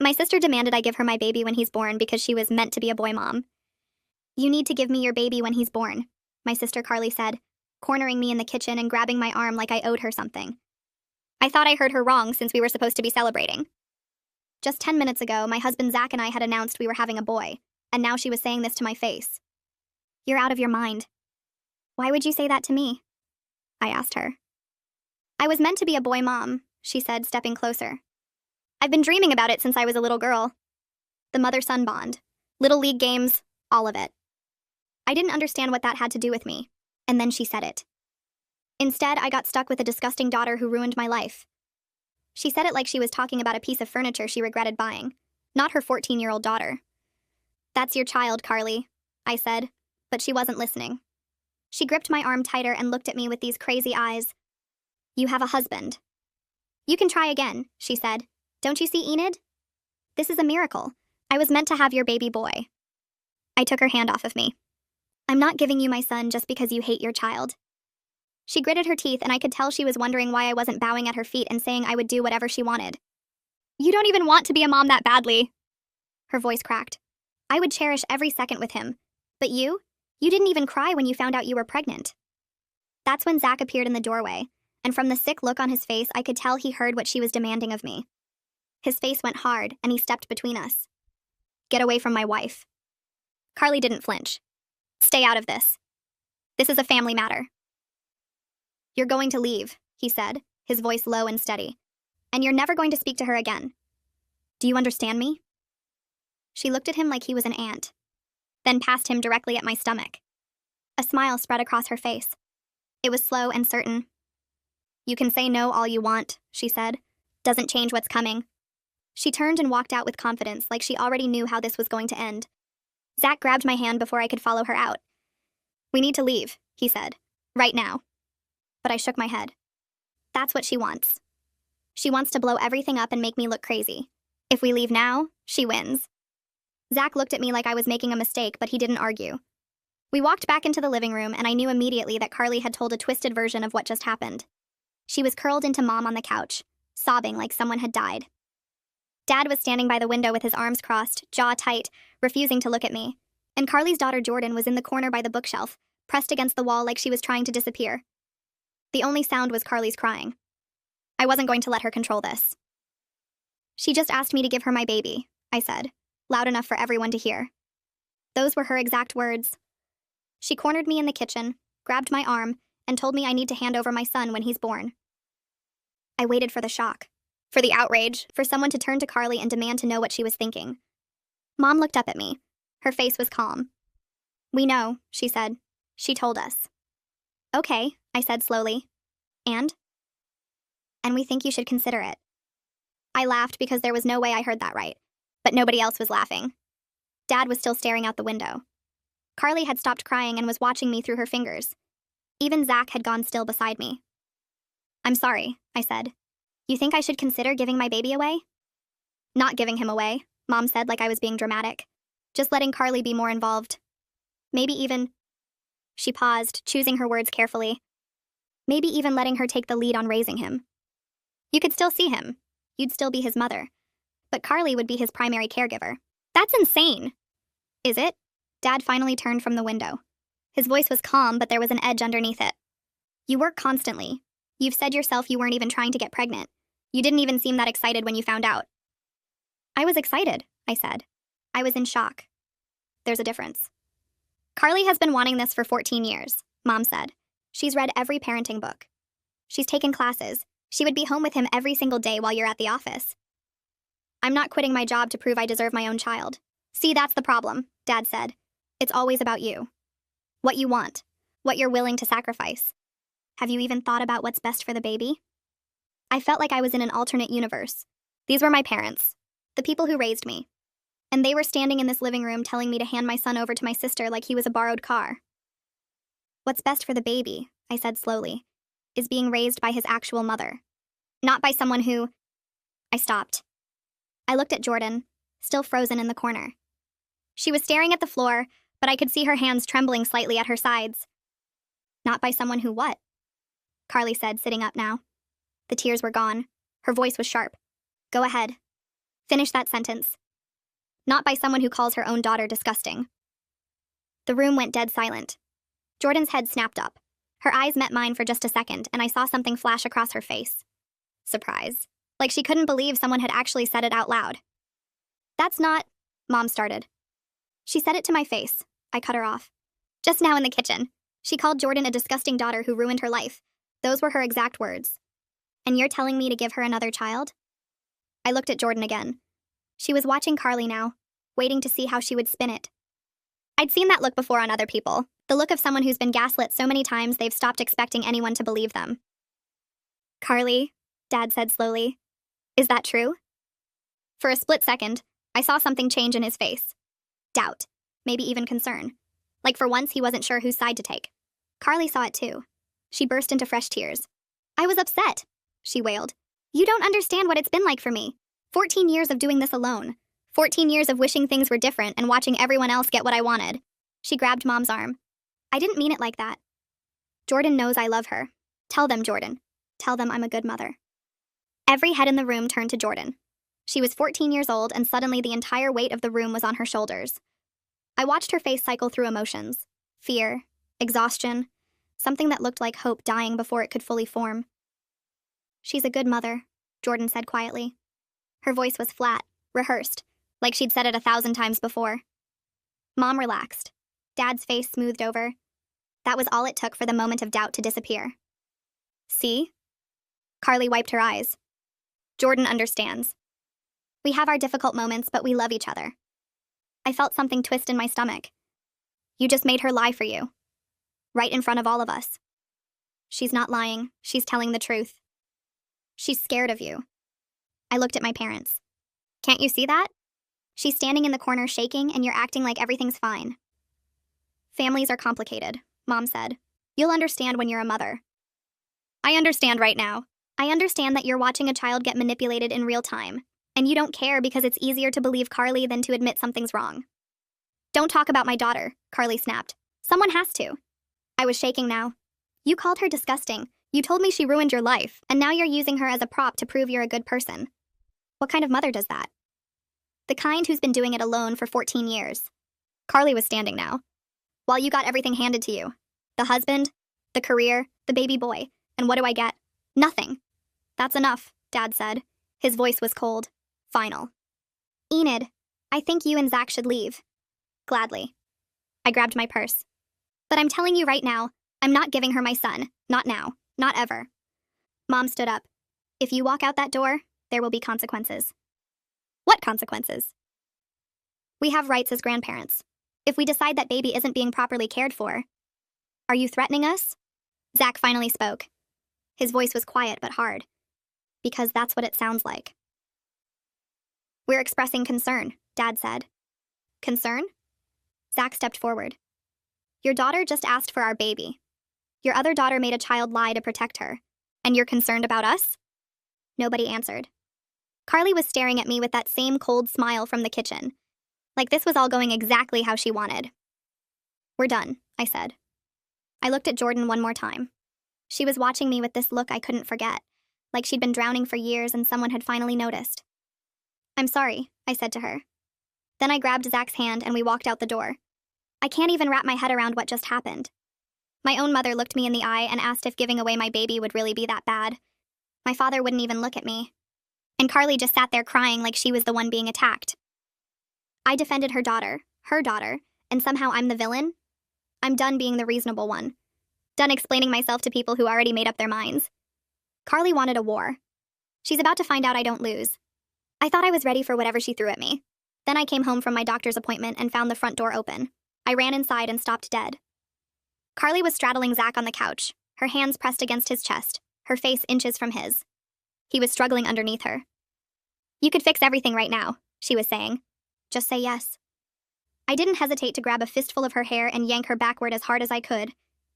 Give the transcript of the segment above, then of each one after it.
My sister demanded I give her my baby when he's born because she was meant to be a boy mom. You need to give me your baby when he's born, my sister Carly said, cornering me in the kitchen and grabbing my arm like I owed her something. I thought I heard her wrong since we were supposed to be celebrating. Just 10 minutes ago, my husband Zach and I had announced we were having a boy, and now she was saying this to my face. You're out of your mind. Why would you say that to me? I asked her. I was meant to be a boy mom, she said, stepping closer. I've been dreaming about it since I was a little girl. The mother-son bond, little league games, all of it. I didn't understand what that had to do with me, and then she said it. Instead, I got stuck with a disgusting daughter who ruined my life. She said it like she was talking about a piece of furniture she regretted buying, not her 14-year-old daughter. That's your child, Carly, I said, but she wasn't listening. She gripped my arm tighter and looked at me with these crazy eyes. You have a husband. You can try again, she said. Don't you see Enid? This is a miracle. I was meant to have your baby boy. I took her hand off of me. I'm not giving you my son just because you hate your child. She gritted her teeth, and I could tell she was wondering why I wasn't bowing at her feet and saying I would do whatever she wanted. You don't even want to be a mom that badly. Her voice cracked. I would cherish every second with him. But you didn't even cry when you found out you were pregnant. That's when Zach appeared in the doorway, and from the sick look on his face, I could tell he heard what she was demanding of me. His face went hard, and he stepped between us. Get away from my wife. Carly didn't flinch. Stay out of this. This is a family matter. You're going to leave, he said, his voice low and steady. And you're never going to speak to her again. Do you understand me? She looked at him like he was an ant, then passed him directly at my stomach. A smile spread across her face. It was slow and certain. You can say no all you want, she said. Doesn't change what's coming. She turned and walked out with confidence, like she already knew how this was going to end. Zach grabbed my hand before I could follow her out. We need to leave, he said. Right now. But I shook my head. That's what she wants. She wants to blow everything up and make me look crazy. If we leave now, she wins. Zach looked at me like I was making a mistake, but he didn't argue. We walked back into the living room, and I knew immediately that Carly had told a twisted version of what just happened. She was curled into Mom on the couch, sobbing like someone had died. Dad was standing by the window with his arms crossed, jaw tight, refusing to look at me. And Carly's daughter Jordan was in the corner by the bookshelf, pressed against the wall like she was trying to disappear. The only sound was Carly's crying. I wasn't going to let her control this. She just asked me to give her my baby, I said, loud enough for everyone to hear. Those were her exact words. She cornered me in the kitchen, grabbed my arm, and told me I need to hand over my son when he's born. I waited for the shock, for the outrage, for someone to turn to Carly and demand to know what she was thinking. Mom looked up at me. Her face was calm. We know, she said. She told us. Okay, I said slowly. And we think you should consider it. I laughed because there was no way I heard that right, but nobody else was laughing. Dad was still staring out the window. Carly had stopped crying and was watching me through her fingers. Even Zach had gone still beside me. I'm sorry, I said. You think I should consider giving my baby away? Not giving him away, Mom said like I was being dramatic. Just letting Carly be more involved. Maybe even... She paused, choosing her words carefully. Maybe even letting her take the lead on raising him. You could still see him. You'd still be his mother. But Carly would be his primary caregiver. That's insane! Is it? Dad finally turned from the window. His voice was calm, but there was an edge underneath it. You work constantly. You've said yourself you weren't even trying to get pregnant. You didn't even seem that excited when you found out. I was excited, I said. I was in shock. There's a difference. Carly has been wanting this for 14 years, Mom said. She's read every parenting book. She's taken classes. She would be home with him every single day while you're at the office. I'm not quitting my job to prove I deserve my own child. See, that's the problem, Dad said. It's always about you. What you want. What you're willing to sacrifice. Have you even thought about what's best for the baby? I felt like I was in an alternate universe. These were my parents, the people who raised me. And they were standing in this living room telling me to hand my son over to my sister like he was a borrowed car. What's best for the baby, I said slowly, is being raised by his actual mother. Not by someone who... I stopped. I looked at Jordan, still frozen in the corner. She was staring at the floor, but I could see her hands trembling slightly at her sides. Not by someone who what? Carly said, sitting up now. The tears were gone. Her voice was sharp. Go ahead. Finish that sentence. Not by someone who calls her own daughter disgusting. The room went dead silent. Jordan's head snapped up. Her eyes met mine for just a second, and I saw something flash across her face. Surprise. Like she couldn't believe someone had actually said it out loud. That's not... Mom started. She said it to my face. I cut her off. Just now in the kitchen. She called Jordan a disgusting daughter who ruined her life. Those were her exact words. And you're telling me to give her another child? I looked at Jordan again. She was watching Carly now, waiting to see how she would spin it. I'd seen that look before on other people, the look of someone who's been gaslit so many times they've stopped expecting anyone to believe them. Carly, Dad said slowly, is that true? For a split second, I saw something change in his face. Doubt, maybe even concern. Like for once he wasn't sure whose side to take. Carly saw it too. She burst into fresh tears. I was upset, she wailed. You don't understand what it's been like for me. 14 years of doing this alone. 14 years of wishing things were different and watching everyone else get what I wanted. She grabbed Mom's arm. I didn't mean it like that. Jordan knows I love her. Tell them, Jordan. Tell them I'm a good mother. Every head in the room turned to Jordan. She was 14 years old and suddenly the entire weight of the room was on her shoulders. I watched her face cycle through emotions. Fear, exhaustion, something that looked like hope dying before it could fully form. She's a good mother, Jordan said quietly. Her voice was flat, rehearsed, like she'd said it 1,000 times before. Mom relaxed. Dad's face smoothed over. That was all it took for the moment of doubt to disappear. See? Carly wiped her eyes. Jordan understands. We have our difficult moments, but we love each other. I felt something twist in my stomach. You just made her lie for you. Right in front of all of us. She's not lying. She's telling the truth. She's scared of you. I looked at my parents. Can't you see that? She's standing in the corner shaking, and you're acting like everything's fine. Families are complicated, Mom said. You'll understand when you're a mother. I understand right now. I understand that you're watching a child get manipulated in real time, and you don't care because it's easier to believe Carly than to admit something's wrong. Don't talk about my daughter, Carly snapped. Someone has to. I was shaking now. You called her disgusting. You told me she ruined your life, and now you're using her as a prop to prove you're a good person. What kind of mother does that? The kind who's been doing it alone for 14 years. Carly was standing now. While you got everything handed to you. The husband, the career, the baby boy. And what do I get? Nothing. That's enough, Dad said. His voice was cold. Final. Enid, I think you and Zach should leave. Gladly. I grabbed my purse. But I'm telling you right now, I'm not giving her my son. Not now. Not ever. Mom stood up. If you walk out that door, there will be consequences. What consequences? We have rights as grandparents. If we decide that baby isn't being properly cared for. Are you threatening us? Zach finally spoke. His voice was quiet but hard. Because that's what it sounds like. We're expressing concern, Dad said. Concern? Zach stepped forward. Your daughter just asked for our baby. Your other daughter made a child lie to protect her. And you're concerned about us? Nobody answered. Carly was staring at me with that same cold smile from the kitchen. Like this was all going exactly how she wanted. We're done, I said. I looked at Jordan one more time. She was watching me with this look I couldn't forget, like she'd been drowning for years and someone had finally noticed. I'm sorry, I said to her. Then I grabbed Zach's hand and we walked out the door. I can't even wrap my head around what just happened. My own mother looked me in the eye and asked if giving away my baby would really be that bad. My father wouldn't even look at me. And Carly just sat there crying like she was the one being attacked. I defended her daughter, and somehow I'm the villain? I'm done being the reasonable one. Done explaining myself to people who already made up their minds. Carly wanted a war. She's about to find out I don't lose. I thought I was ready for whatever she threw at me. Then I came home from my doctor's appointment and found the front door open. I ran inside and stopped dead. Carly was straddling Zach on the couch, her hands pressed against his chest, her face inches from his. He was struggling underneath her. You could fix everything right now, she was saying. Just say yes. I didn't hesitate to grab a fistful of her hair and yank her backward as hard as I could.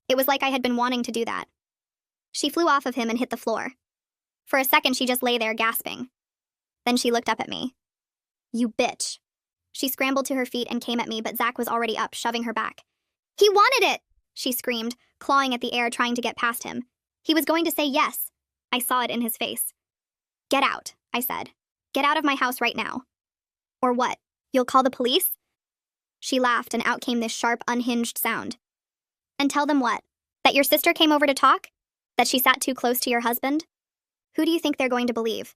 It was like I had been wanting to do that. She flew off of him and hit the floor. For a second, she just lay there gasping. Then she looked up at me. You bitch. She scrambled to her feet and came at me, but Zach was already up, shoving her back. He wanted it, she screamed, clawing at the air trying to get past him. He was going to say yes. I saw it in his face. Get out, I said. Get out of my house right now. Or what? You'll call the police? She laughed, and out came this sharp, unhinged sound. And tell them what? That your sister came over to talk? That she sat too close to your husband? Who do you think they're going to believe?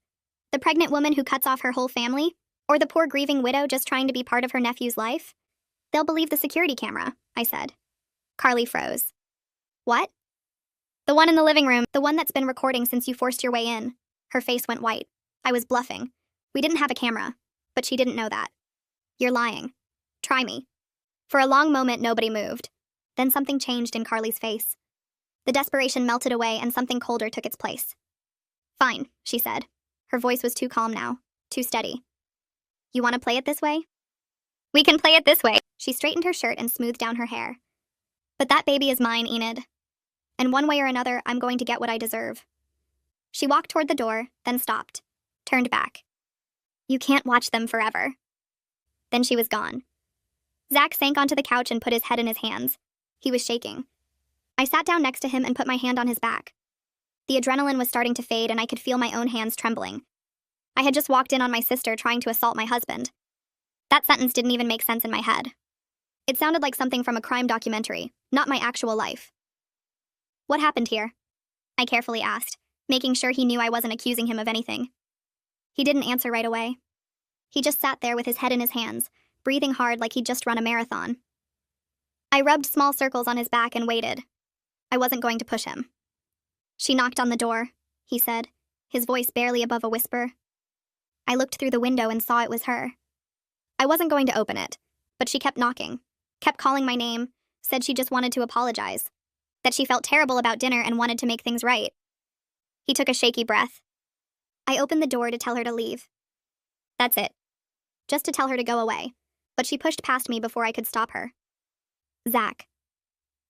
The pregnant woman who cuts off her whole family? Or the poor grieving widow just trying to be part of her nephew's life? They'll believe the security camera, I said. Carly froze. What? The one in the living room, the one that's been recording since you forced your way in. Her face went white. I was bluffing. We didn't have a camera, but she didn't know that. You're lying. Try me. For a long moment, nobody moved. Then something changed in Carly's face. The desperation melted away and something colder took its place. Fine, she said. Her voice was too calm now, too steady. You want to play it this way? We can play it this way. She straightened her shirt and smoothed down her hair. But that baby is mine, Enid. And one way or another, I'm going to get what I deserve. She walked toward the door, then stopped, turned back. You can't watch them forever. Then she was gone. Zach sank onto the couch and put his head in his hands. He was shaking. I sat down next to him and put my hand on his back. The adrenaline was starting to fade and I could feel my own hands trembling. I had just walked in on my sister trying to assault my husband. That sentence didn't even make sense in my head. It sounded like something from a crime documentary, not my actual life. What happened here? I carefully asked, making sure he knew I wasn't accusing him of anything. He didn't answer right away. He just sat there with his head in his hands, breathing hard like he'd just run a marathon. I rubbed small circles on his back and waited. I wasn't going to push him. She knocked on the door, he said, his voice barely above a whisper. I looked through the window and saw it was her. I wasn't going to open it, but she kept knocking, kept calling my name, said she just wanted to apologize, that she felt terrible about dinner and wanted to make things right. He took a shaky breath. I opened the door to tell her to leave. That's it. Just to tell her to go away, but she pushed past me before I could stop her. Zach.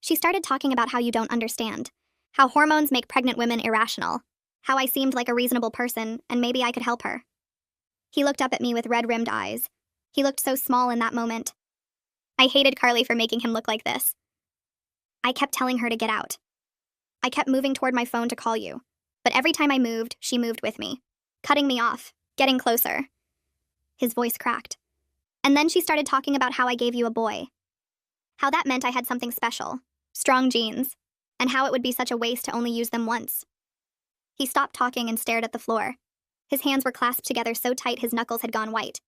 She started talking about how you don't understand, how hormones make pregnant women irrational, how I seemed like a reasonable person and maybe I could help her. He looked up at me with red-rimmed eyes. He looked so small in that moment. I hated Carly for making him look like this. I kept telling her to get out. I kept moving toward my phone to call you, but every time I moved, she moved with me, cutting me off, getting closer. His voice cracked. And then she started talking about how I gave you a boy. How that meant I had something special, strong genes, and how it would be such a waste to only use them once. He stopped talking and stared at the floor. His hands were clasped together so tight his knuckles had gone white.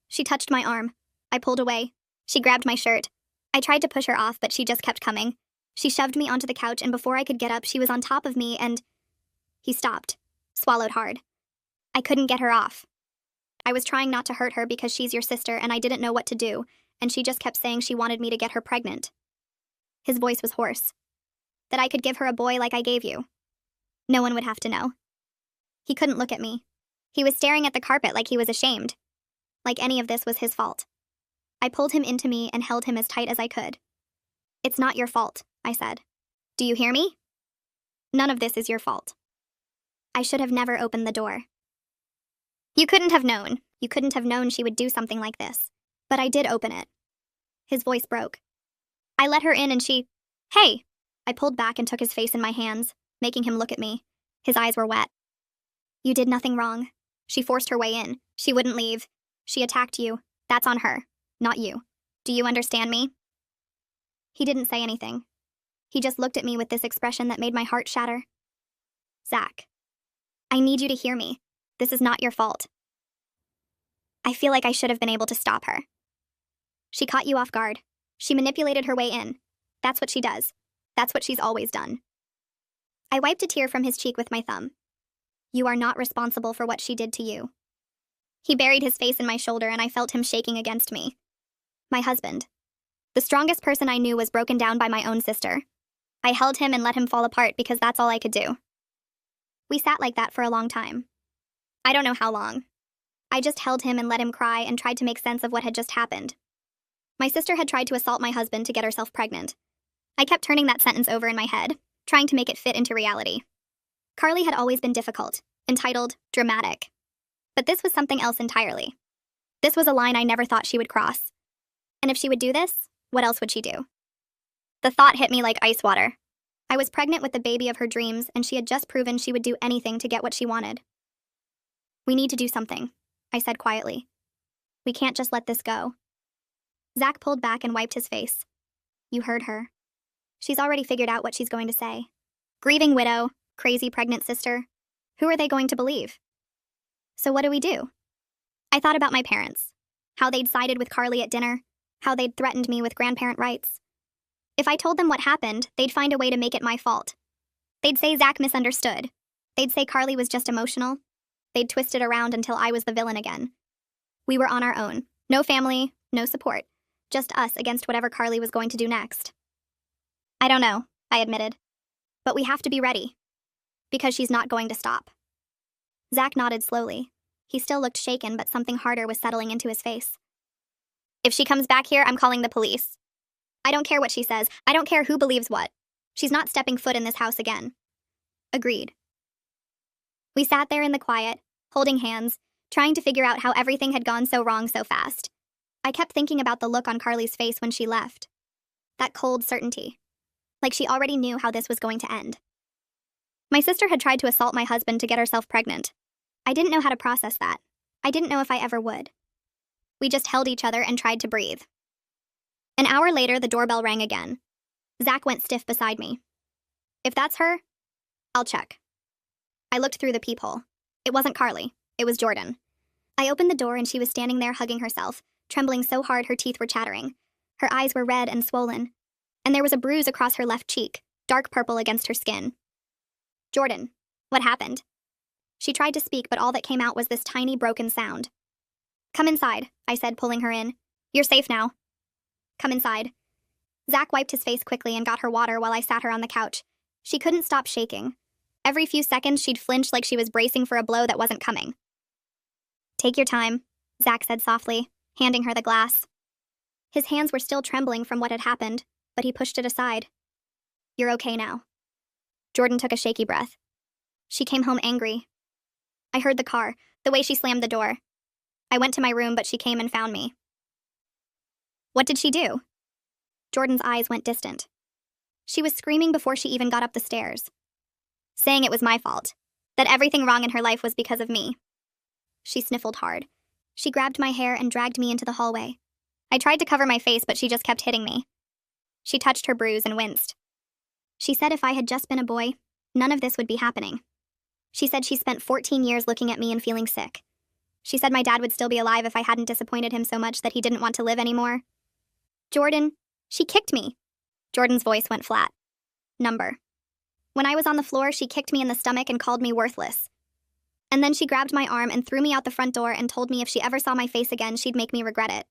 She touched my arm. I pulled away. She grabbed my shirt. I tried to push her off, but she just kept coming. She shoved me onto the couch, and before I could get up, she was on top of me, and... He stopped, swallowed hard. I couldn't get her off. I was trying not to hurt her because she's your sister, and I didn't know what to do, and she just kept saying she wanted me to get her pregnant. His voice was hoarse. That I could give her a boy like I gave you. No one would have to know. He couldn't look at me. He was staring at the carpet like he was ashamed. Like any of this was his fault. I pulled him into me and held him as tight as I could. It's not your fault, I said. Do you hear me? None of this is your fault. I should have never opened the door. You couldn't have known. You couldn't have known she would do something like this. But I did open it. His voice broke. I let her in and she... Hey! I pulled back and took his face in my hands, making him look at me. His eyes were wet. You did nothing wrong. She forced her way in. She wouldn't leave. She attacked you. That's on her, not you. Do you understand me? He didn't say anything. He just looked at me with this expression that made my heart shatter. Zach, I need you to hear me. This is not your fault. I feel like I should have been able to stop her. She caught you off guard. She manipulated her way in. That's what she does. That's what she's always done. I wiped a tear from his cheek with my thumb. You are not responsible for what she did to you. He buried his face in my shoulder and I felt him shaking against me. My husband. The strongest person I knew was broken down by my own sister. I held him and let him fall apart because that's all I could do. We sat like that for a long time. I don't know how long. I just held him and let him cry and tried to make sense of what had just happened. My sister had tried to assault my husband to get herself pregnant. I kept turning that sentence over in my head, trying to make it fit into reality. Carly had always been difficult, entitled, dramatic. But this was something else entirely. This was a line I never thought she would cross. And if she would do this, what else would she do? The thought hit me like ice water. I was pregnant with the baby of her dreams, and she had just proven she would do anything to get what she wanted. We need to do something. I said quietly. We can't just let this go. Zach pulled back and wiped his face. You heard her. She's already figured out what she's going to say. Grieving widow, crazy pregnant sister. Who are they going to believe? So what do we do? I thought about my parents. How they'd sided with Carly at dinner. How they'd threatened me with grandparent rights. If I told them what happened, they'd find a way to make it my fault. They'd say Zach misunderstood. They'd say Carly was just emotional. They'd twist it around until I was the villain again. We were on our own. No family, no support. Just us against whatever Carly was going to do next. I don't know, I admitted. But we have to be ready. Because she's not going to stop. Zach nodded slowly. He still looked shaken, but something harder was settling into his face. If she comes back here, I'm calling the police. I don't care what she says. I don't care who believes what. She's not stepping foot in this house again. Agreed. We sat there in the quiet, holding hands, trying to figure out how everything had gone so wrong so fast. I kept thinking about the look on Carly's face when she left. That cold certainty. Like she already knew how this was going to end. My sister had tried to assault my husband to get herself pregnant. I didn't know how to process that. I didn't know if I ever would. We just held each other and tried to breathe. An hour later, the doorbell rang again. Zach went stiff beside me. If that's her, I'll check. I looked through the peephole. It wasn't Carly. It was Jordan. I opened the door and she was standing there hugging herself, trembling so hard her teeth were chattering. Her eyes were red and swollen. And there was a bruise across her left cheek, dark purple against her skin. Jordan, what happened? She tried to speak, but all that came out was this tiny broken sound. Come inside, I said, pulling her in. You're safe now. Come inside. Zach wiped his face quickly and got her water while I sat her on the couch. She couldn't stop shaking. Every few seconds, she'd flinch like she was bracing for a blow that wasn't coming. Take your time, Zach said softly, handing her the glass. His hands were still trembling from what had happened, but he pushed it aside. You're okay now. Jordan took a shaky breath. She came home angry. I heard the car, the way she slammed the door. I went to my room, but she came and found me. What did she do? Jordan's eyes went distant. She was screaming before she even got up the stairs. Saying it was my fault. That everything wrong in her life was because of me. She sniffled hard. She grabbed my hair and dragged me into the hallway. I tried to cover my face, but she just kept hitting me. She touched her bruise and winced. She said if I had just been a boy, none of this would be happening. She said she spent 14 years looking at me and feeling sick. She said my dad would still be alive if I hadn't disappointed him so much that he didn't want to live anymore. Jordan, she kicked me. Jordan's voice went flat. Number. When I was on the floor, she kicked me in the stomach and called me worthless. And then she grabbed my arm and threw me out the front door and told me if she ever saw my face again, she'd make me regret it.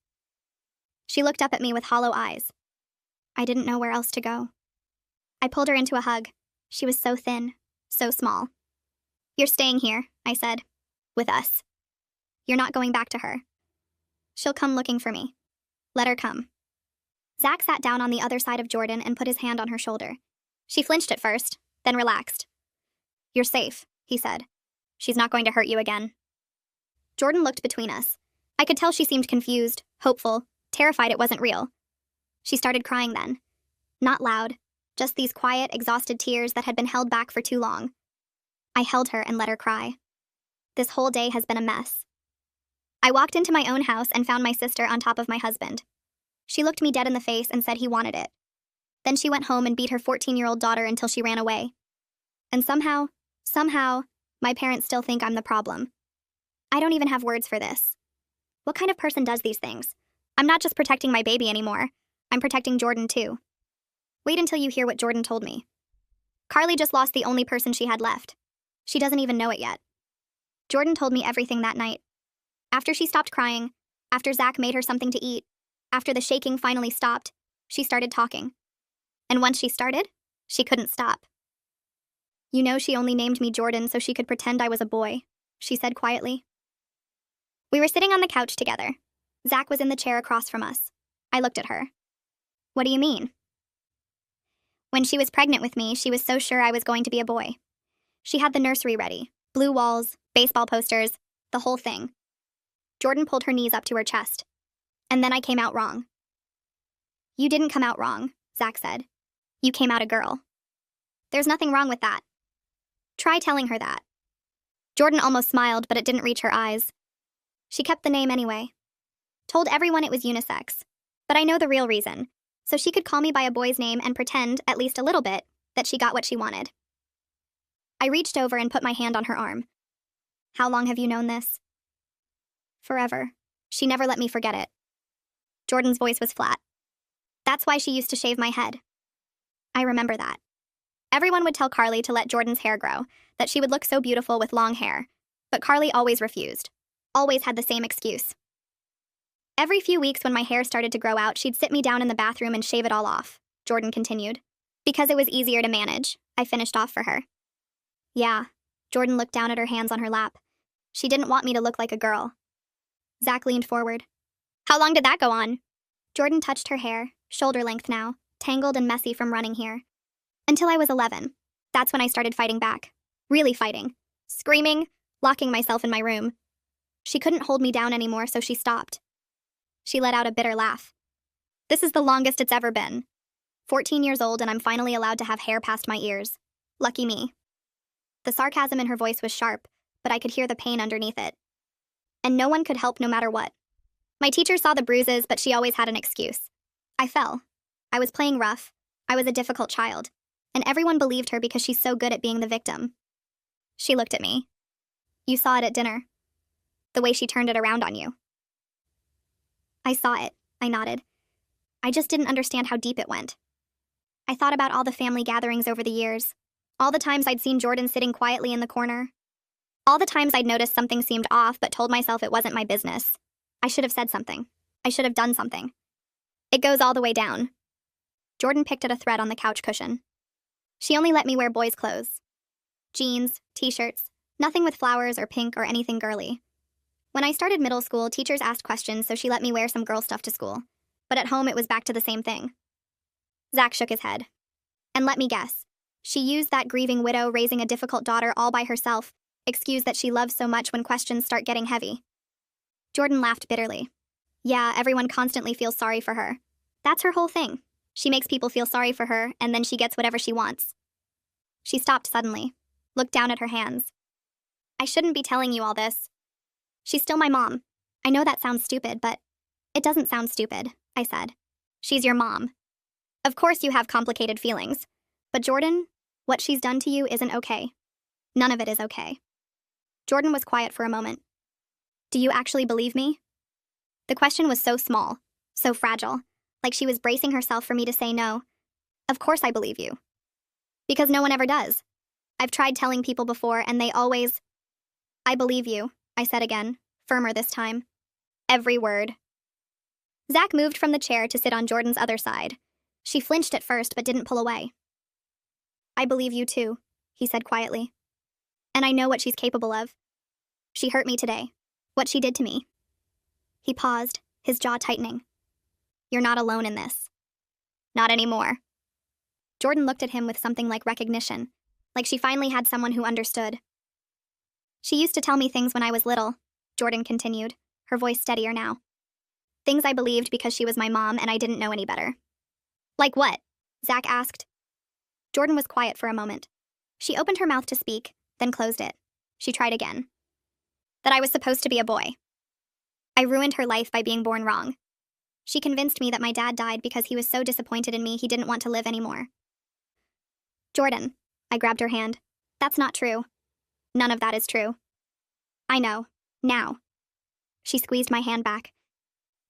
She looked up at me with hollow eyes. I didn't know where else to go. I pulled her into a hug. She was so thin, so small. You're staying here, I said. With us. You're not going back to her. She'll come looking for me. Let her come. Zach sat down on the other side of Jordan and put his hand on her shoulder. She flinched at first, then relaxed. You're safe, he said. She's not going to hurt you again. Jordan looked between us. I could tell she seemed confused, hopeful, terrified it wasn't real. She started crying then. Not loud, just these quiet, exhausted tears that had been held back for too long. I held her and let her cry. This whole day has been a mess. I walked into my own house and found my sister on top of my husband. She looked me dead in the face and said he wanted it. Then she went home and beat her 14-year-old daughter until she ran away. And somehow, my parents still think I'm the problem. I don't even have words for this. What kind of person does these things? I'm not just protecting my baby anymore. I'm protecting Jordan too. Wait until you hear what Jordan told me. Carly just lost the only person she had left. She doesn't even know it yet. Jordan told me everything that night. After she stopped crying, after Zach made her something to eat, after the shaking finally stopped, she started talking. And once she started, she couldn't stop. You know, she only named me Jordan so she could pretend I was a boy, she said quietly. We were sitting on the couch together. Zach was in the chair across from us. I looked at her. What do you mean? When she was pregnant with me, she was so sure I was going to be a boy. She had the nursery ready, blue walls, baseball posters, the whole thing. Jordan pulled her knees up to her chest. And then I came out wrong. You didn't come out wrong, Zach said. You came out a girl. There's nothing wrong with that. Try telling her that. Jordan almost smiled, but it didn't reach her eyes. She kept the name anyway. Told everyone it was unisex. But I know the real reason, so she could call me by a boy's name and pretend, at least a little bit, that she got what she wanted. I reached over and put my hand on her arm. How long have you known this? Forever. She never let me forget it. Jordan's voice was flat. That's why she used to shave my head. I remember that. Everyone would tell Carly to let Jordan's hair grow, that she would look so beautiful with long hair. But Carly always refused. Always had the same excuse. Every few weeks when my hair started to grow out, she'd sit me down in the bathroom and shave it all off, Jordan continued. Because it was easier to manage, I finished off for her. Yeah. Jordan looked down at her hands on her lap. She didn't want me to look like a girl. Zach leaned forward. How long did that go on? Jordan touched her hair, shoulder length now, tangled and messy from running here. Until I was 11. That's when I started fighting back. Really fighting. Screaming, locking myself in my room. She couldn't hold me down anymore, so she stopped. She let out a bitter laugh. This is the longest it's ever been. 14 years old and I'm finally allowed to have hair past my ears. Lucky me. The sarcasm in her voice was sharp, but I could hear the pain underneath it. And no one could help no matter what. My teacher saw the bruises, but she always had an excuse. I fell. I was playing rough. I was a difficult child. And everyone believed her because she's so good at being the victim. She looked at me. You saw it at dinner. The way she turned it around on you. I saw it, I nodded. I just didn't understand how deep it went. I thought about all the family gatherings over the years. All the times I'd seen Jordan sitting quietly in the corner. All the times I'd noticed something seemed off but told myself it wasn't my business. I should have said something. I should have done something. It goes all the way down. Jordan picked at a thread on the couch cushion. She only let me wear boys' clothes. Jeans, t-shirts, nothing with flowers or pink or anything girly. When I started middle school, teachers asked questions, so she let me wear some girl stuff to school. But at home, it was back to the same thing. Zach shook his head. And let me guess. She used that grieving widow raising a difficult daughter all by herself, excuse that she loves so much when questions start getting heavy. Jordan laughed bitterly. Yeah, everyone constantly feels sorry for her. That's her whole thing. She makes people feel sorry for her, and then she gets whatever she wants. She stopped suddenly, looked down at her hands. I shouldn't be telling you all this. She's still my mom. I know that sounds stupid, but it doesn't sound stupid, I said. She's your mom. Of course you have complicated feelings. But Jordan, what she's done to you isn't okay. None of it is okay. Jordan was quiet for a moment. Do you actually believe me? The question was so small, so fragile, like she was bracing herself for me to say no. Of course I believe you. Because no one ever does. I've tried telling people before, and they always... I believe you, I said again, firmer this time. Every word. Zach moved from the chair to sit on Jordan's other side. She flinched at first, but didn't pull away. I believe you too, he said quietly. And I know what she's capable of. She hurt me today. What she did to me. He paused, his jaw tightening. You're not alone in this. Not anymore. Jordan looked at him with something like recognition, like she finally had someone who understood. She used to tell me things when I was little, Jordan continued, her voice steadier now. Things I believed because she was my mom and I didn't know any better. Like what? Zach asked. Jordan was quiet for a moment. She opened her mouth to speak, then closed it. She tried again. That I was supposed to be a boy. I ruined her life by being born wrong. She convinced me that my dad died because he was so disappointed in me he didn't want to live anymore. Jordan, I grabbed her hand. That's not true. None of that is true. I know. Now. She squeezed my hand back.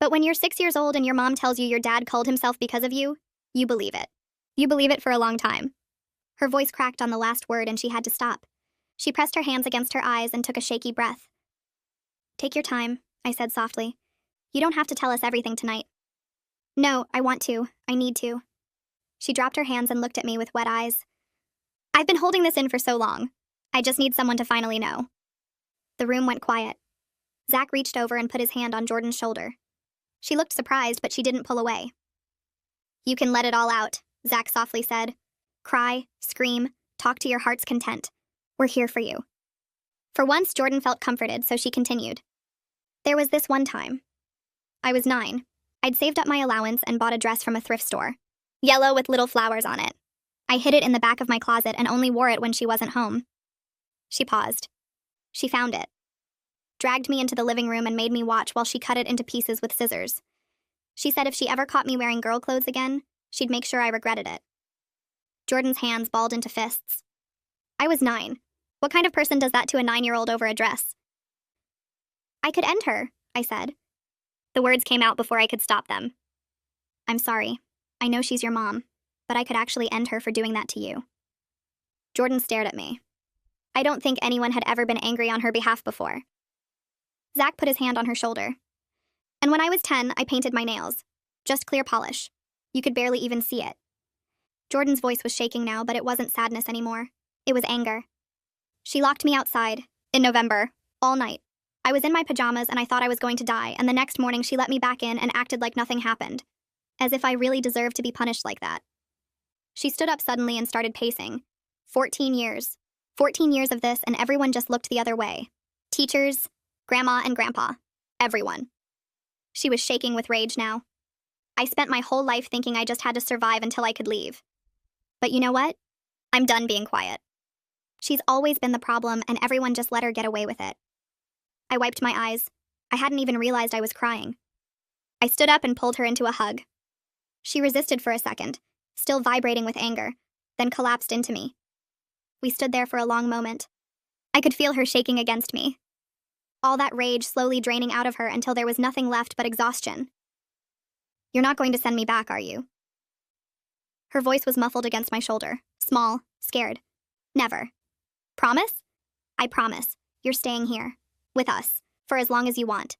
But when you're 6 years old and your mom tells you your dad killed himself because of you, you believe it. You believe it for a long time. Her voice cracked on the last word and she had to stop. She pressed her hands against her eyes and took a shaky breath. Take your time, I said softly. You don't have to tell us everything tonight. No, I want to. I need to. She dropped her hands and looked at me with wet eyes. I've been holding this in for so long. I just need someone to finally know. The room went quiet. Zach reached over and put his hand on Jordan's shoulder. She looked surprised, but she didn't pull away. You can let it all out, Zach softly said. Cry, scream, talk to your heart's content. We're here for you. For once, Jordan felt comforted, so she continued. There was this one time. I was 9. I'd saved up my allowance and bought a dress from a thrift store. Yellow with little flowers on it. I hid it in the back of my closet and only wore it when she wasn't home. She paused. She found it. dragged me into the living room and made me watch while she cut it into pieces with scissors. She said if she ever caught me wearing girl clothes again, she'd make sure I regretted it. Jordan's hands balled into fists. I was 9. What kind of person does that to a 9-year-old over a dress? I could end her, I said. The words came out before I could stop them. I'm sorry. I know she's your mom, but I could actually end her for doing that to you. Jordan stared at me. I don't think anyone had ever been angry on her behalf before. Zach put his hand on her shoulder. And when I was 10, I painted my nails. Just clear polish. You could barely even see it. Jordan's voice was shaking now, but it wasn't sadness anymore. It was anger. She locked me outside, in November, all night. I was in my pajamas and I thought I was going to die, and the next morning she let me back in and acted like nothing happened. As if I really deserved to be punished like that. She stood up suddenly and started pacing. 14 years. 14 years of this, and everyone just looked the other way. Teachers, Grandma and Grandpa. Everyone. She was shaking with rage now. I spent my whole life thinking I just had to survive until I could leave. But you know what? I'm done being quiet. She's always been the problem, and everyone just let her get away with it. I wiped my eyes. I hadn't even realized I was crying. I stood up and pulled her into a hug. She resisted for a second, still vibrating with anger, then collapsed into me. We stood there for a long moment. I could feel her shaking against me. All that rage slowly draining out of her until there was nothing left but exhaustion. You're not going to send me back, are you? Her voice was muffled against my shoulder, small, scared. Never. Promise? I promise. You're staying here, with us, for as long as you want.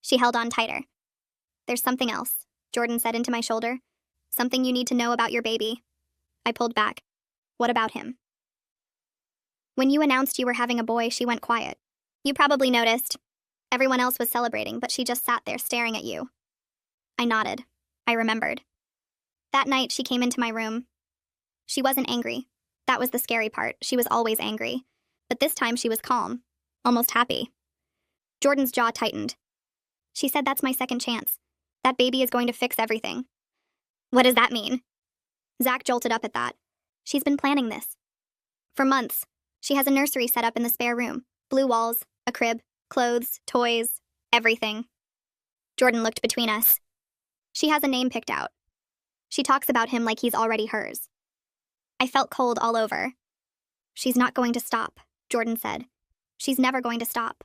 She held on tighter. There's something else, Jordan said into my shoulder. Something you need to know about your baby. I pulled back. What about him? When you announced you were having a boy, she went quiet. You probably noticed. Everyone else was celebrating, but she just sat there staring at you. I nodded. I remembered. That night, she came into my room. She wasn't angry. That was the scary part. She was always angry. But this time she was calm, almost happy. Jordan's jaw tightened. She said that's my second chance. That baby is going to fix everything. What does that mean? Zach jolted up at that. She's been planning this. For months. She has a nursery set up in the spare room. Blue walls, a crib, clothes, toys, everything. Jordan looked between us. She has a name picked out. She talks about him like he's already hers. I felt cold all over. She's not going to stop, Jordan said. She's never going to stop.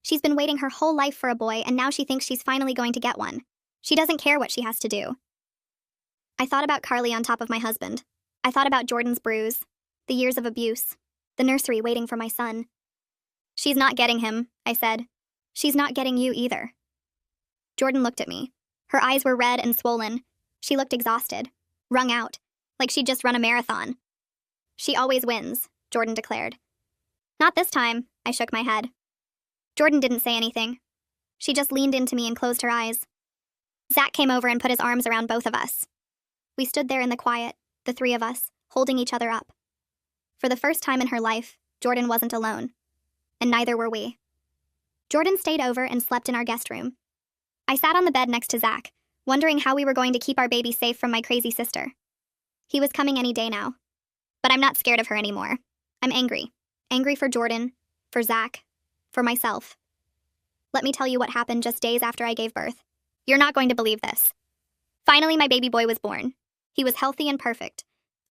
She's been waiting her whole life for a boy, and now she thinks she's finally going to get one. She doesn't care what she has to do. I thought about Carly on top of my husband. I thought about Jordan's bruise, the years of abuse, the nursery waiting for my son. She's not getting him, I said. She's not getting you either. Jordan looked at me. Her eyes were red and swollen. She looked exhausted, wrung out, like she'd just run a marathon. She always wins, Jordan declared. Not this time, I shook my head. Jordan didn't say anything. She just leaned into me and closed her eyes. Zach came over and put his arms around both of us. We stood there in the quiet, the three of us, holding each other up. For the first time in her life, Jordan wasn't alone. And neither were we. Jordan stayed over and slept in our guest room. I sat on the bed next to Zach, wondering how we were going to keep our baby safe from my crazy sister. He was coming any day now. But I'm not scared of her anymore. I'm angry. Angry for Jordan, for Zach, for myself. Let me tell you what happened just days after I gave birth. You're not going to believe this. Finally, my baby boy was born. He was healthy and perfect.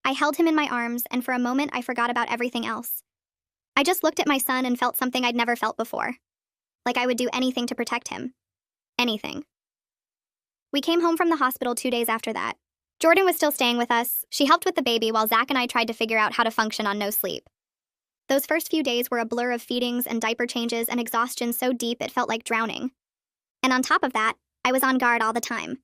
I held him in my arms, and for a moment I forgot about everything else. I just looked at my son and felt something I'd never felt before. Like I would do anything to protect him. Anything. We came home from the hospital 2 days after that. Jordan was still staying with us. She helped with the baby while Zach and I tried to figure out how to function on no sleep. Those first few days were a blur of feedings and diaper changes and exhaustion so deep it felt like drowning. And on top of that, I was on guard all the time.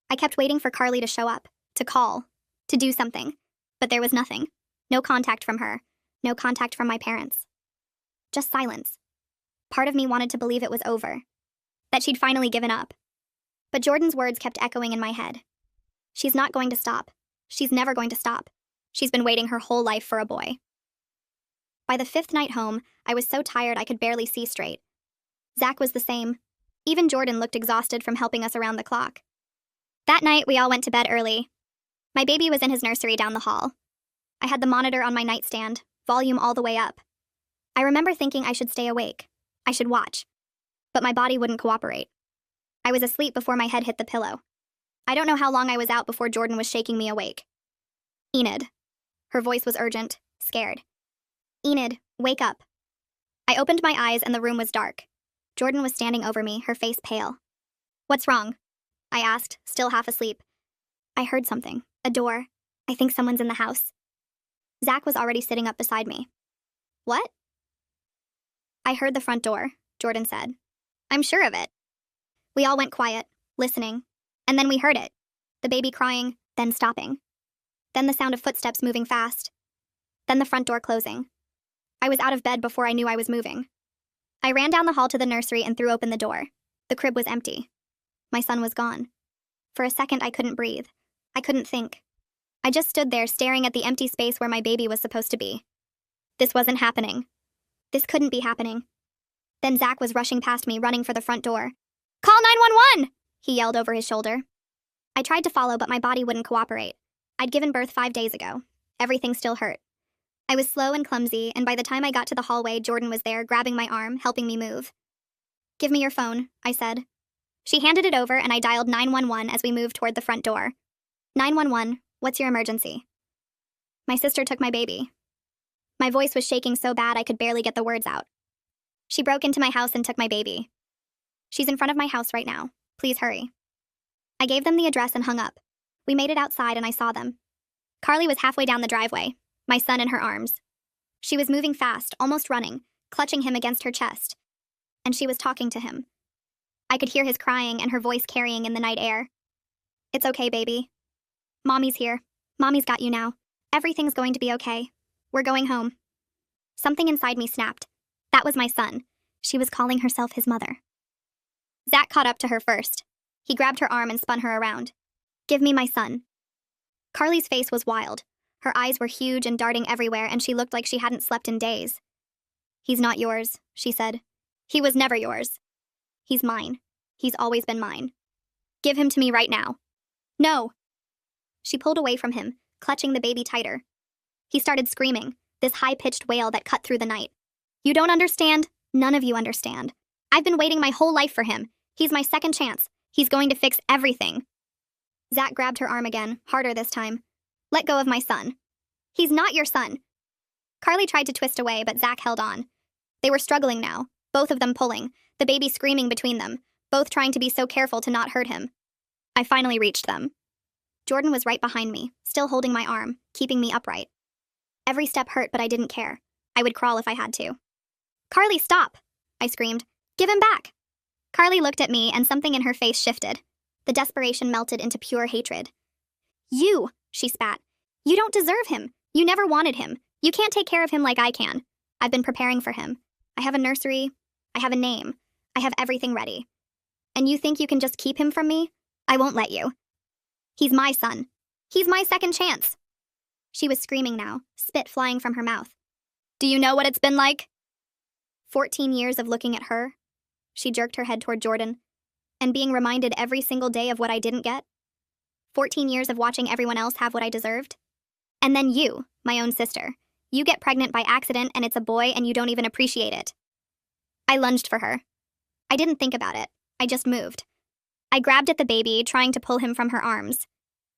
I kept waiting for Carly to show up, to call, to do something. But there was nothing. No contact from her. No contact from my parents. Just silence. Part of me wanted to believe it was over. That she'd finally given up. But Jordan's words kept echoing in my head. She's not going to stop. She's never going to stop. She's been waiting her whole life for a boy. By the 5th night home, I was so tired I could barely see straight. Zach was the same. Even Jordan looked exhausted from helping us around the clock. That night, we all went to bed early. My baby was in his nursery down the hall. I had the monitor on my nightstand, volume all the way up. I remember thinking I should stay awake. I should watch. But my body wouldn't cooperate. I was asleep before my head hit the pillow. I don't know how long I was out before Jordan was shaking me awake. Enid. Her voice was urgent, scared. Enid, wake up. I opened my eyes and the room was dark. Jordan was standing over me, her face pale. What's wrong? I asked, still half asleep. I heard something. A door. I think someone's in the house. Zach was already sitting up beside me. What? I heard the front door, Jordan said. I'm sure of it. We all went quiet, listening. And then we heard it. The baby crying, then stopping. Then the sound of footsteps moving fast. Then the front door closing. I was out of bed before I knew I was moving. I ran down the hall to the nursery and threw open the door. The crib was empty. My son was gone. For a second, I couldn't breathe. I couldn't think. I just stood there staring at the empty space where my baby was supposed to be. This wasn't happening. This couldn't be happening. Then Zach was rushing past me, running for the front door. Call 911! He yelled over his shoulder. I tried to follow, but my body wouldn't cooperate. I'd given birth 5 days ago. Everything still hurt. I was slow and clumsy, and by the time I got to the hallway, Jordan was there, grabbing my arm, helping me move. Give me your phone, I said. She handed it over, and I dialed 911 as we moved toward the front door. 911, what's your emergency? My sister took my baby. My voice was shaking so bad I could barely get the words out. She broke into my house and took my baby. She's in front of my house right now. Please hurry. I gave them the address and hung up. We made it outside and I saw them. Carly was halfway down the driveway, my son in her arms. She was moving fast, almost running, clutching him against her chest. And she was talking to him. I could hear his crying and her voice carrying in the night air. It's okay, baby. Mommy's here. Mommy's got you now. Everything's going to be okay. We're going home. Something inside me snapped. That was my son. She was calling herself his mother. Zach caught up to her first. He grabbed her arm and spun her around. Give me my son. Carly's face was wild. Her eyes were huge and darting everywhere, and she looked like she hadn't slept in days. He's not yours, she said. He was never yours. He's mine. He's always been mine. Give him to me right now. No. She pulled away from him, clutching the baby tighter. He started screaming, this high-pitched wail that cut through the night. You don't understand? None of you understand. I've been waiting my whole life for him. He's my second chance. He's going to fix everything. Zach grabbed her arm again, harder this time. Let go of my son. He's not your son. Carly tried to twist away, but Zach held on. They were struggling now, both of them pulling, the baby screaming between them, both trying to be so careful to not hurt him. I finally reached them. Jordan was right behind me, still holding my arm, keeping me upright. Every step hurt, but I didn't care. I would crawl if I had to. Carly, stop! I screamed. Give him back! Carly looked at me, and something in her face shifted. The desperation melted into pure hatred. You, she spat. You don't deserve him. You never wanted him. You can't take care of him like I can. I've been preparing for him. I have a nursery. I have a name. I have everything ready. And you think you can just keep him from me? I won't let you. He's my son. He's my second chance. She was screaming now, spit flying from her mouth. Do you know what it's been like? 14 years of looking at her. She jerked her head toward Jordan. And being reminded every single day of what I didn't get. 14 years of watching everyone else have what I deserved. And then you, my own sister. You get pregnant by accident and it's a boy and you don't even appreciate it. I lunged for her. I didn't think about it. I just moved. I grabbed at the baby, trying to pull him from her arms.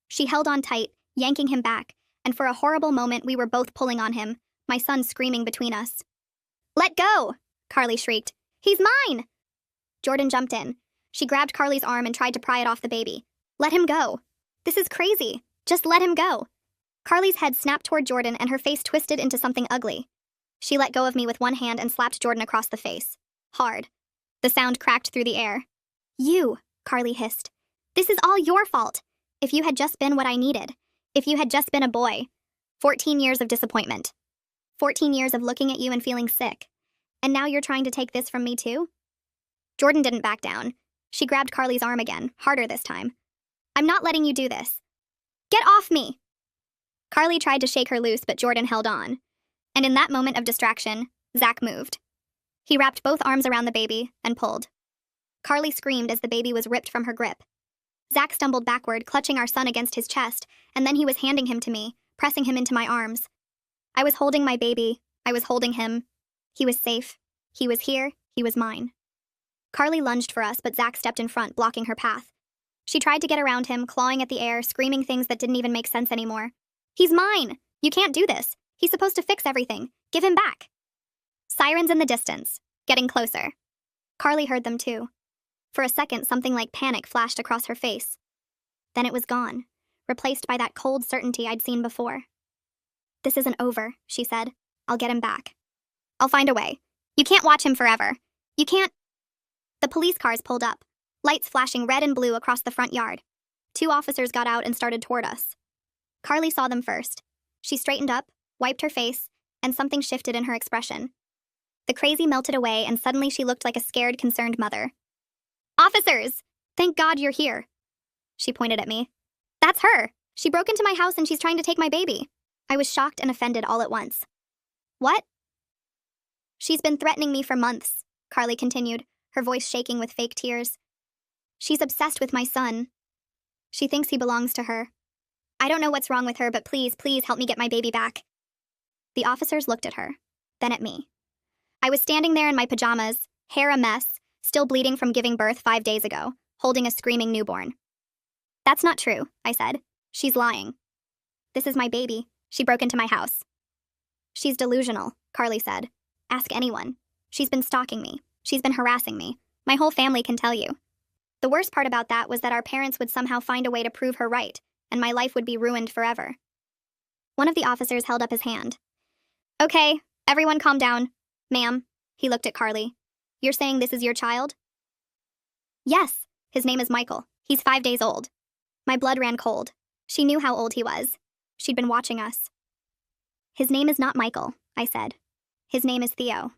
She held on tight, yanking him back, and for a horrible moment we were both pulling on him, my son screaming between us. Let go! Carly shrieked. He's mine! Jordan jumped in. She grabbed Carly's arm and tried to pry it off the baby. Let him go. This is crazy. Just let him go. Carly's head snapped toward Jordan and her face twisted into something ugly. She let go of me with one hand and slapped Jordan across the face. Hard. The sound cracked through the air. You, Carly hissed. This is all your fault. If you had just been what I needed. If you had just been a boy. 14 years of disappointment. 14 years of looking at you and feeling sick. And now you're trying to take this from me too? Jordan didn't back down. She grabbed Carly's arm again, harder this time. I'm not letting you do this. Get off me! Carly tried to shake her loose, but Jordan held on. And in that moment of distraction, Zach moved. He wrapped both arms around the baby and pulled. Carly screamed as the baby was ripped from her grip. Zach stumbled backward, clutching our son against his chest, and then he was handing him to me, pressing him into my arms. I was holding my baby. I was holding him. He was safe. He was here. He was mine. Carly lunged for us, but Zach stepped in front, blocking her path. She tried to get around him, clawing at the air, screaming things that didn't even make sense anymore. He's mine! You can't do this. He's supposed to fix everything. Give him back. Sirens in the distance, getting closer. Carly heard them too. For a second, something like panic flashed across her face. Then it was gone, replaced by that cold certainty I'd seen before. This isn't over, she said. I'll get him back. I'll find a way. You can't watch him forever. You can't. The police cars pulled up, lights flashing red and blue across the front yard. 2 officers got out and started toward us. Carly saw them first. She straightened up, wiped her face, and something shifted in her expression. The crazy melted away, and suddenly she looked like a scared, concerned mother. Officers! Thank God you're here. She pointed at me. That's her! She broke into my house and she's trying to take my baby. I was shocked and offended all at once. What? She's been threatening me for months, Carly continued, her voice shaking with fake tears. She's obsessed with my son. She thinks he belongs to her. I don't know what's wrong with her, but please, please help me get my baby back. The officers looked at her, then at me. I was standing there in my pajamas, hair a mess, still bleeding from giving birth 5 days ago, holding a screaming newborn. That's not true, I said. She's lying. This is my baby. She broke into my house. She's delusional, Carly said. Ask anyone. She's been stalking me. She's been harassing me. My whole family can tell you. The worst part about that was that our parents would somehow find a way to prove her right, and my life would be ruined forever. One of the officers held up his hand. Okay, everyone calm down. Ma'am, he looked at Carly. You're saying this is your child? Yes, his name is Michael. He's 5 days old. My blood ran cold. She knew how old he was. She'd been watching us. His name is not Michael, I said. His name is Theo.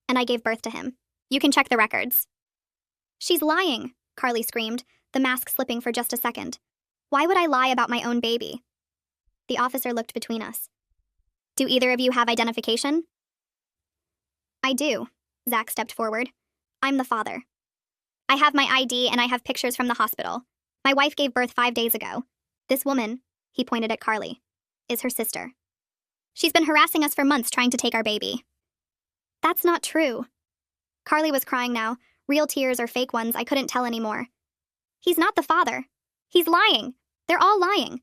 And I gave birth to him. You can check the records. She's lying, Carly screamed, the mask slipping for just a second. Why would I lie about my own baby? The officer looked between us. Do either of you have identification? I do, Zach stepped forward. I'm the father. I have my ID and I have pictures from the hospital. My wife gave birth 5 days ago. This woman, he pointed at Carly, is her sister. She's been harassing us for months trying to take our baby. That's not true. Carly was crying now, real tears or fake ones, I couldn't tell anymore. He's not the father. He's lying. They're all lying.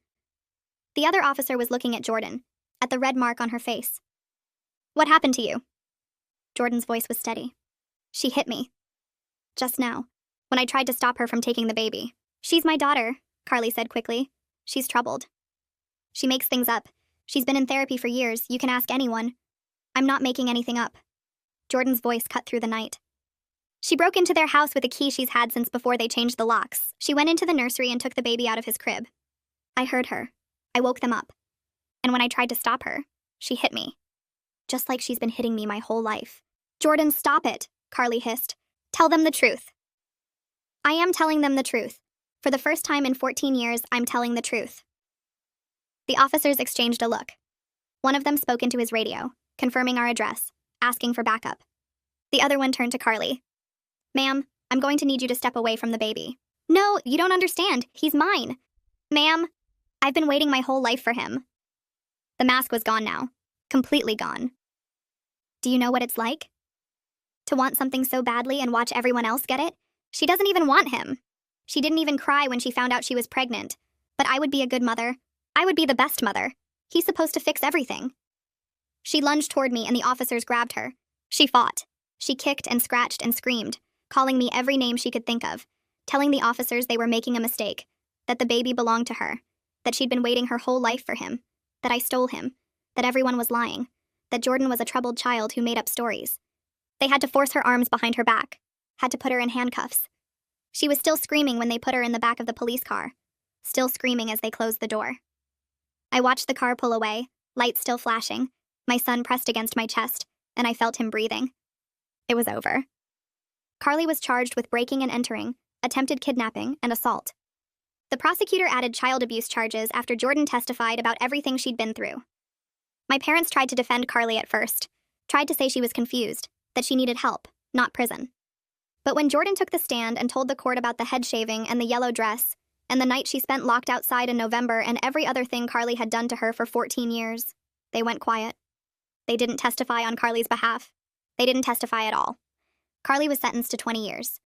The other officer was looking at Jordan, at the red mark on her face. What happened to you? Jordan's voice was steady. She hit me. Just now, when I tried to stop her from taking the baby. She's my daughter, Carly said quickly. She's troubled. She makes things up. She's been in therapy for years. You can ask anyone. I'm not making anything up. Jordan's voice cut through the night. She broke into their house with a key she's had since before they changed the locks. She went into the nursery and took the baby out of his crib. I heard her. I woke them up. And when I tried to stop her, she hit me. Just like she's been hitting me my whole life. Jordan, stop it, Carly hissed. Tell them the truth. I am telling them the truth. For the first time in 14 years, I'm telling the truth. The officers exchanged a look. One of them spoke into his radio, confirming our address, asking for backup. The other one turned to Carly. Ma'am, I'm going to need you to step away from the baby. No, you don't understand. He's mine. Ma'am, I've been waiting my whole life for him. The mask was gone now. Completely gone. Do you know what it's like? To want something so badly and watch everyone else get it? She doesn't even want him. She didn't even cry when she found out she was pregnant. But I would be a good mother. I would be the best mother. He's supposed to fix everything. She lunged toward me and the officers grabbed her. She fought. She kicked and scratched and screamed, calling me every name she could think of, telling the officers they were making a mistake, that the baby belonged to her, that she'd been waiting her whole life for him, that I stole him, that everyone was lying, that Jordan was a troubled child who made up stories. They had to force her arms behind her back, had to put her in handcuffs. She was still screaming when they put her in the back of the police car, still screaming as they closed the door. I watched the car pull away, lights still flashing, my son pressed against my chest, and I felt him breathing. It was over. Carly was charged with breaking and entering, attempted kidnapping, and assault. The prosecutor added child abuse charges after Jordan testified about everything she'd been through. My parents tried to defend Carly at first, tried to say she was confused, that she needed help, not prison. But when Jordan took the stand and told the court about the head shaving and the yellow dress, and the night she spent locked outside in November and every other thing Carly had done to her for 14 years, they went quiet. They didn't testify on Carly's behalf. They didn't testify at all. Carly was sentenced to 20 years.